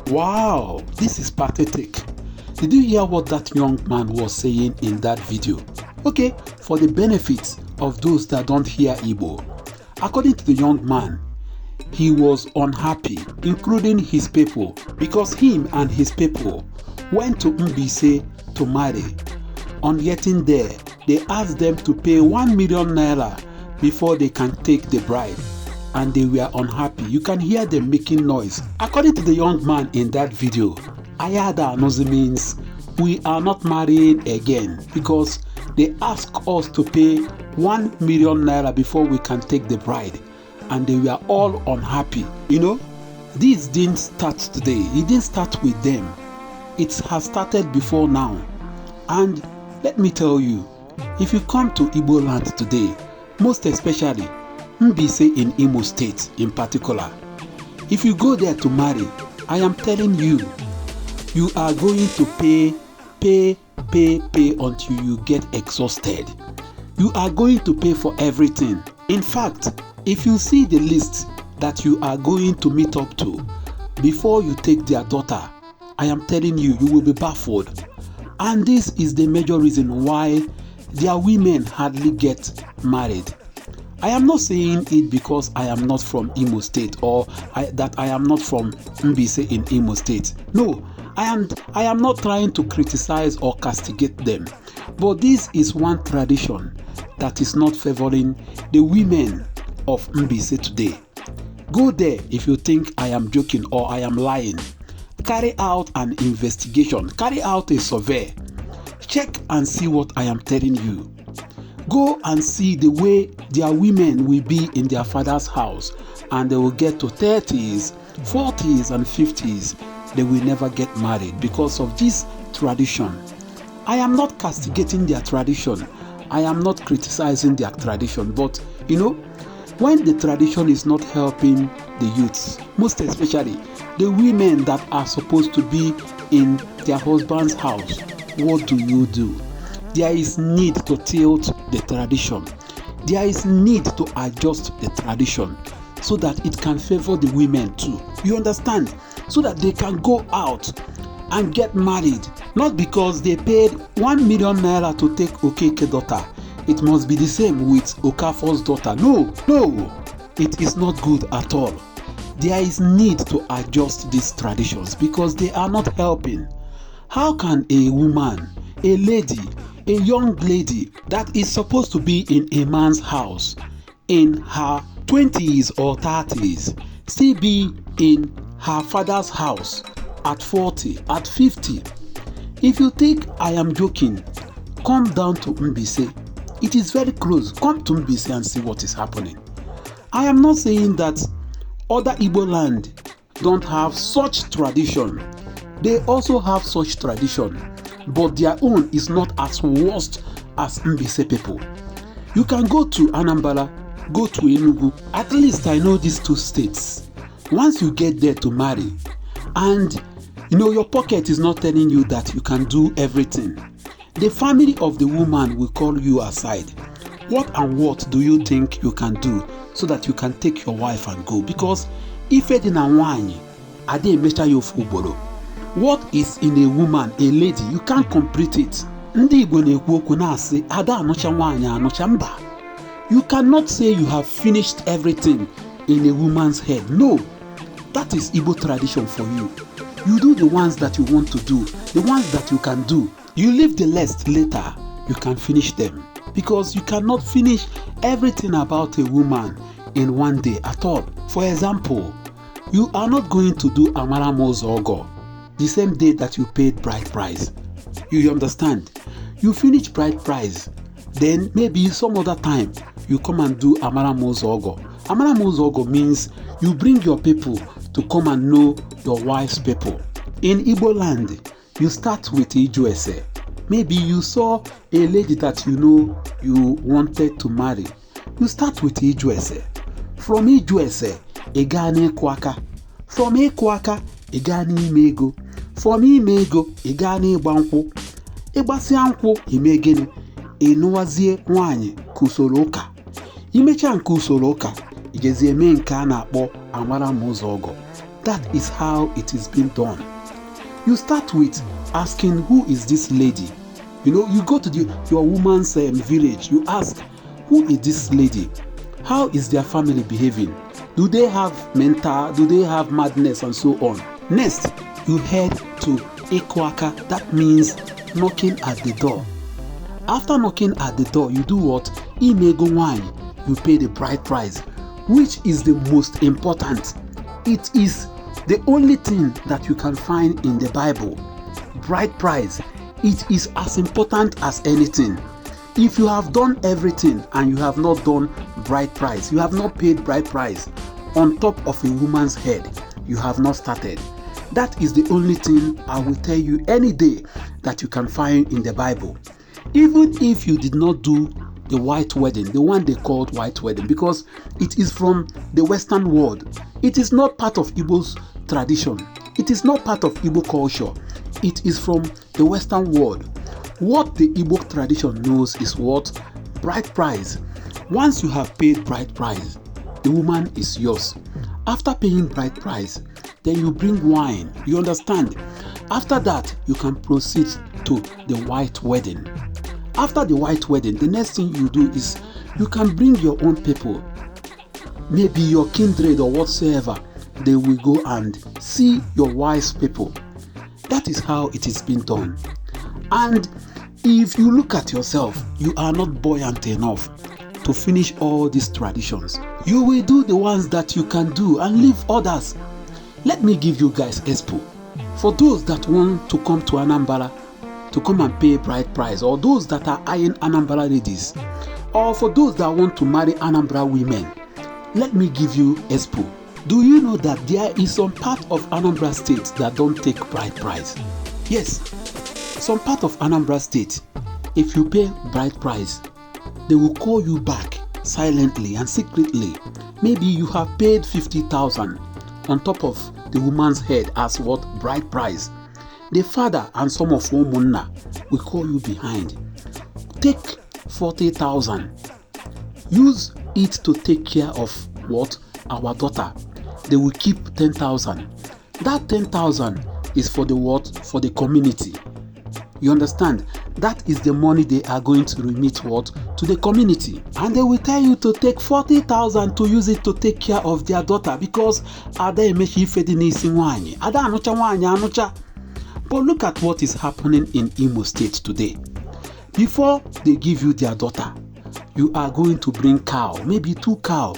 Wow, this is pathetic. Did you hear what that young man was saying in that video? Okay, for the benefit of those that don't hear Igbo, according to the young man, he was unhappy, including his people, because him and his people went to Mbaise to marry. On getting there, they asked them to pay 1 million naira before they can take the bride, and they were unhappy. You can hear them making noise. According to the young man in that video, Ayada Anozi means we are not marrying again because they ask us to pay 1 million naira before we can take the bride, and they were all unhappy. You know, this didn't start today. It didn't start with them. It has started before now. And let me tell you, if you come to Igbo land today, most especially Mbaise in Imo State in particular, if you go there to marry, I am telling you, you are going to pay until you get exhausted. You are going to pay for everything. In fact, if you see the list that you are going to meet up to before you take their daughter, I am telling you, you will be baffled. And this is the major reason why their women hardly get married. I am not saying it because I am not from Imo State or that I am not from Mbaise in Imo State. No, I am not trying to criticize or castigate them. But this is one tradition that is not favoring the women of Mbaise today. Go there if you think I am joking or I am lying. Carry out an investigation, carry out a survey, check and see what I am telling you. Go and see the way their women will be in their father's house, and they will get to 30s, 40s and 50s. They will never get married because of this tradition. I am not castigating their tradition. I am not criticizing their tradition. But you know, when the tradition is not helping the youths, most especially the women that are supposed to be in their husband's house, what do? There is need to tilt the tradition. There is need to adjust the tradition so that it can favor the women too. You understand? So that they can go out and get married. Not because they paid 1 million naira to take Okeke daughter. It must be the same with Okafor's daughter. No. It is not good at all. There is need to adjust these traditions because they are not helping. How can a woman, a lady, a young lady that is supposed to be in a man's house in her 20s or 30s still be in her father's house at 40, at 50? If you think I am joking, come down to Mbaise. It is very close. Come to Mbaise and see what is happening. I am not saying that other Igbo land don't have such tradition. They also have such tradition, but their own is not as worst as Mbaise people. You can go to Anambra, go to Enugu. At least I know these two states. Once you get there to marry, and you know your pocket is not telling you that you can do everything, the family of the woman will call you aside. What and what do you think you can do so that you can take your wife and go? Because if it in a wine, I didn't measure you for Ubolo. What is in a woman, a lady, you can't complete it. You cannot say you have finished everything in a woman's head. No, that is Igbo tradition for you. You do the ones that you want to do, the ones that you can do. You leave the rest later, you can finish them. Because you cannot finish everything about a woman in one day at all. For example, you are not going to do Amara Mozogo the same day that you paid bride price. You understand? You finish bride price, then maybe some other time you come and do Amara Mozogo. Amara Mozogo means you bring your people to come and know your wife's people. In Igbo land, you start with Ijuese. Maybe you saw a lady that you know you wanted to marry. You start with Ijuese. From Ijuese, Egani Kwaka. From Ekwaka, Egani Imego. From Imego, Egani Banko. Ebasi Anko, Imegene. Enuazie Wanye, Kusoloka. Imecha Nkusoloka, Ijezie Menka na akpọ Amara Mozogo. That is how it is being done. You start with asking, who is this lady? You know, you go to your woman's village, you ask, who is this lady? How is their family behaving? Do they have mental? Do they have madness and so on? Next, you head to Ekwaka. That means knocking at the door. After knocking at the door, you do what? Imego wine. You pay the bride price, which is the most important. It is the only thing that you can find in the Bible. Bride price. It is as important as anything. If you have done everything and you have not done bride price, you have not paid bride price on top of a woman's head, you have not started. That is the only thing I will tell you any day that you can find in the Bible. Even if you did not do the white wedding, the one they called white wedding, because it is from the Western world. It is not part of Igbo's tradition. It is not part of Igbo culture. It is from the Western world. What the Igbo tradition knows is what? Bride price. Once you have paid bride price, the woman is yours. After paying bride price, then you bring wine. You understand? After that, you can proceed to the white wedding. After the white wedding, the next thing you do is you can bring your own people, maybe your kindred or whatsoever. They will go and see your wife's people. That is how it is being done. And if you look at yourself, you are not buoyant enough to finish all these traditions. You will do the ones that you can do and leave others. Let me give you guys expo. For those that want to come to Anambra to come and pay bride price, or those that are eyeing Anambra ladies, or for those that want to marry Anambra women, let me give you expo. Do you know that there is some part of Anambra State that don't take bride price? Yes, some part of Anambra State, if you pay bride price, they will call you back silently and secretly. Maybe you have paid 50,000 on top of the woman's head as what? Bride price. The father and some of Womunna will call you behind. Take 40,000. Use it to take care of what? Our daughter. They will keep 10,000. That 10,000 is for the what? For the community. You understand? That is the money they are going to remit what? To the community. And they will tell you to take 40,000 to use it to take care of their daughter, because Ada emechi ifedi n'isi nwanyi. Ada anucha nwanyi anucha. But look at what is happening in Imo State today. Before they give you their daughter, you are going to bring cow, maybe 2 cow,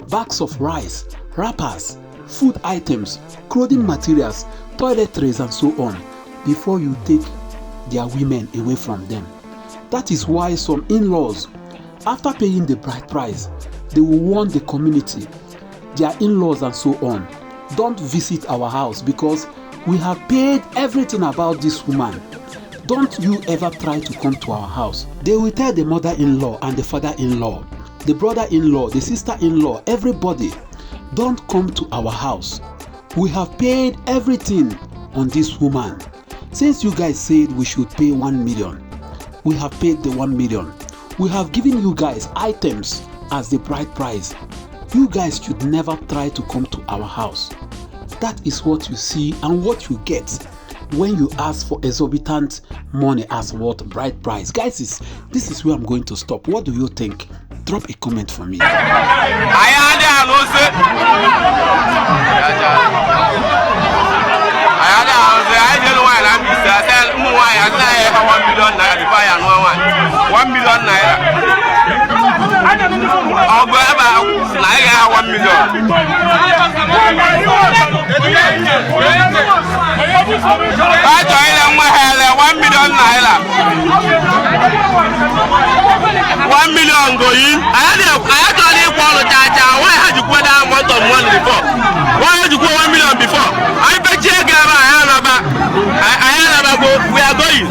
bags of rice, wrappers, food items, clothing materials, toiletries and so on, before you take their women away from them. That is why some in-laws, after paying the bride price, they will warn the community, their in-laws and so on, don't visit our house because we have paid everything about this woman. Don't you ever try to come to our house. They will tell the mother-in-law and the father-in-law, the brother-in-law, the sister-in-law, everybody, don't come to our house. We have paid everything on this woman. Since you guys said we should pay 1 million, we have paid the 1 million. We have given you guys items as the bride price. You guys should never try to come to our house. That is what you see and what you get when you ask for exorbitant money as what? Bride price. Guys, this is where I'm going to stop. What do you think? Drop a comment for me. Going. I actually apologize. Why had you put down one before? Why had you put 1 million before? I bet you we are going.